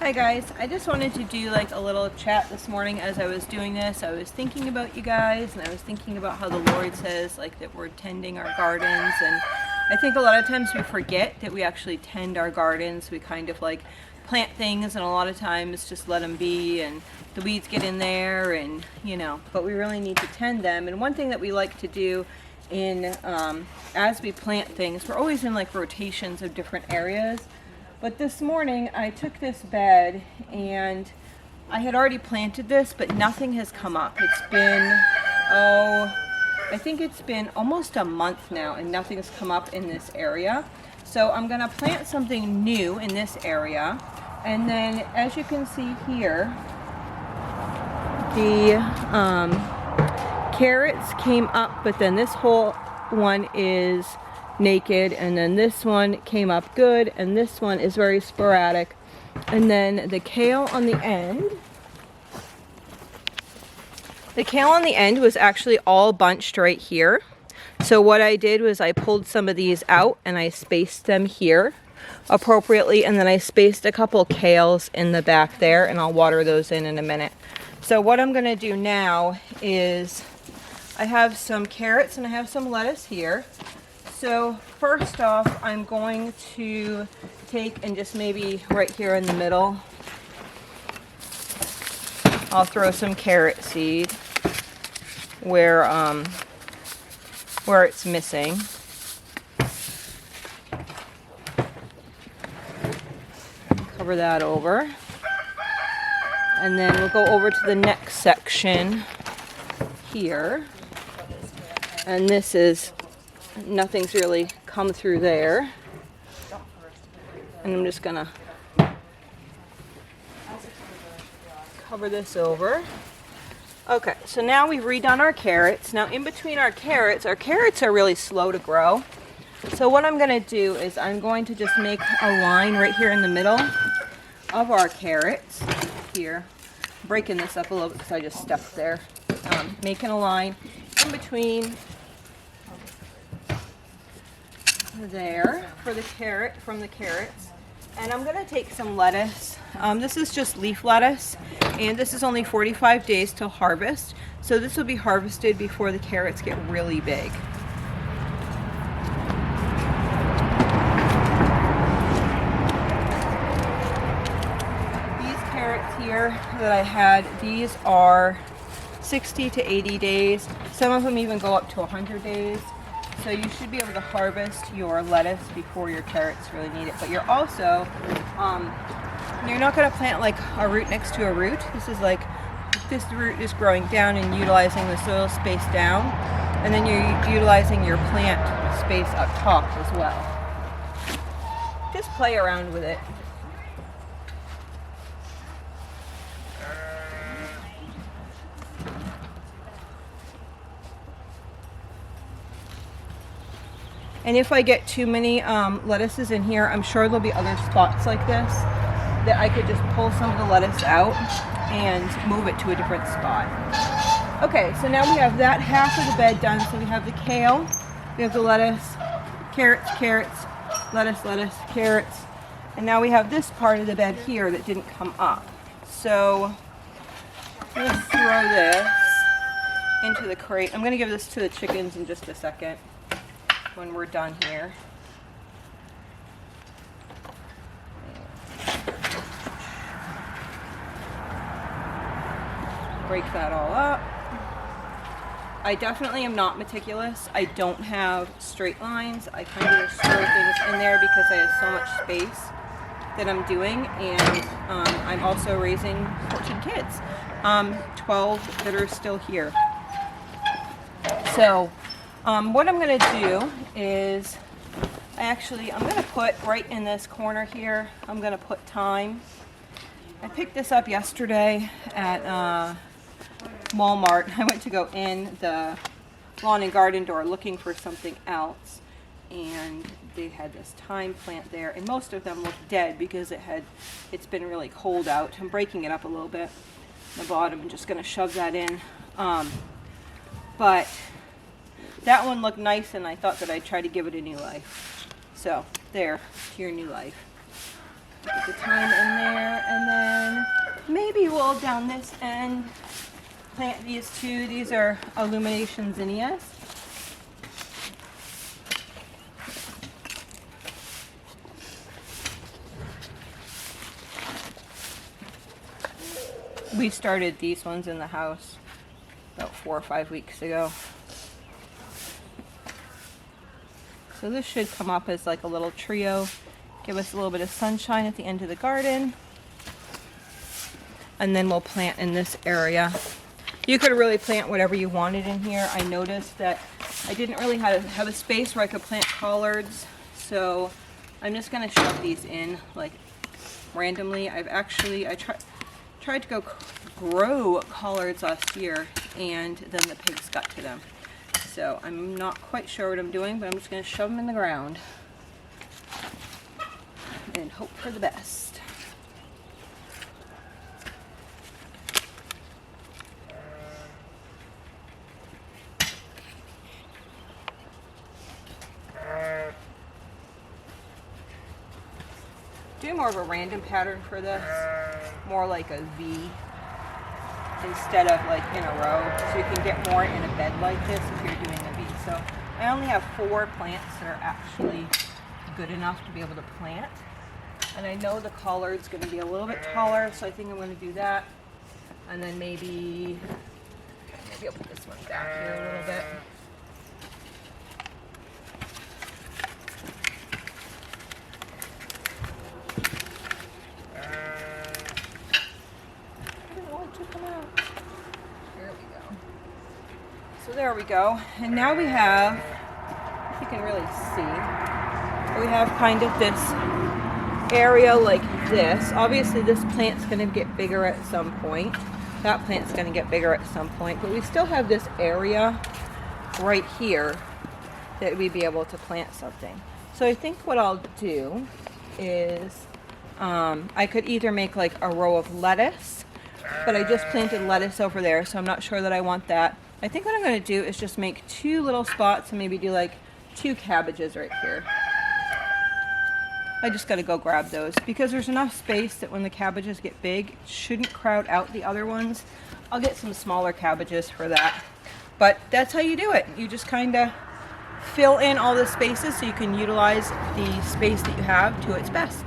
Hi guys, I just wanted to do like a little chat this morning. As I was doing this, I was thinking about you guys, and I was thinking about how the Lord says like that we're tending our gardens, and I think a lot of times we forget that we actually tend our gardens. We kind of like plant things, and a lot of times just let them be, and the weeds get in there, and but we really need to tend them. And one thing that we like to do in as we plant things, we're always in like rotations of different areas. But this morning I took this bed and I had already planted this, but nothing has come up. It's been, I think it's been almost a month now and nothing has come up in this area. So I'm gonna plant something new in this area. And then as you can see here, the carrots came up, but then this whole one is naked, and then this one came up good, and this one is very sporadic. And then the kale on the end was actually all bunched right here. So what I did was I pulled some of these out and I spaced them here appropriately, and then I spaced a couple kales in the back there, and I'll water those in a minute. So what I'm gonna do now is I have some carrots and I have some lettuce here. So first off, I'm going to take and just maybe right here in the middle, I'll throw some carrot seed where it's missing. Cover that over. And then we'll go over to the next section here. And this is, nothing's really come through there. And I'm just gonna cover this over. Okay, so now we've redone our carrots. Now in between our carrots are really slow to grow. So what I'm gonna do is I'm going to just make a line right here in the middle of our carrots. Here, breaking this up a little bit because I just stepped there. Making a line in between there for the from the carrots. And I'm gonna take some lettuce. This is just leaf lettuce, and this is only 45 days till harvest. So this will be harvested before the carrots get really big. These carrots here that I had, these are 60 to 80 days. Some of them even go up to 100 days. So you should be able to harvest your lettuce before your carrots really need it. But you're also, you're not going to plant like a root next to a root. This is like, this root is growing down and utilizing the soil space down. And then you're utilizing your plant space up top as well. Just play around with it. And if I get too many lettuces in here, I'm sure there'll be other spots like this that I could just pull some of the lettuce out and move it to a different spot. Okay, so now we have that half of the bed done. So we have the kale, we have the lettuce, carrots, lettuce, carrots, and now we have this part of the bed here that didn't come up. So let's throw this into the crate. I'm going to give this to the chickens in just a second when we're done here. Break that all up. I definitely am not meticulous. I don't have straight lines. I kind of just throw things in there because I have so much space that I'm doing, and I'm also raising 14 kids, 12 that are still here. So what I'm going to do is I'm going to put right in this corner here, I'm going to put thyme. I picked this up yesterday at Walmart. I went to go in the lawn and garden door looking for something else, and they had this thyme plant there, and most of them looked dead because it's been really cold out. I'm breaking it up a little bit. The bottom, I'm just going to shove that in. But that one looked nice, and I thought that I'd try to give it a new life. So, there, to your new life. Put the thyme in there, and will, down this end, plant these two. These are Illumination zinnias. We started these ones in the house about 4 or 5 weeks ago. So this should come up as like a little trio, give us a little bit of sunshine at the end of the garden. And then we'll plant in this area. You could really plant whatever you wanted in here. I noticed that I didn't really have a space where I could plant collards, so I'm just gonna shove these in like randomly. I tried to go grow collards last year, and then the pigs got to them. So I'm not quite sure what I'm doing, but I'm just going to shove them in the ground and hope for the best. Do more of a random pattern for this, more like a V instead of like in a row, so you can get more in a bed like this if you're doing a V. So I only have 4 plants that are actually good enough to be able to plant, and I know the collard's going to be a little bit taller, so I think I'm going to do that. And then maybe I'll put this one back here a little bit. So there we go. And now we have, if you can really see, we have kind of this area like this. Obviously this plant's going to get bigger at some point. That plant's going to get bigger at some point. But we still have this area right here that we'd be able to plant something. So I think what I'll do is I could either make like a row of lettuce, but I just planted lettuce over there, so I'm not sure that I want that. I think what I'm going to do is just make 2 little spots and maybe do like 2 cabbages right here. I just got to go grab those because there's enough space that when the cabbages get big, it shouldn't crowd out the other ones. I'll get some smaller cabbages for that. But that's how you do it. You just kind of fill in all the spaces so you can utilize the space that you have to its best.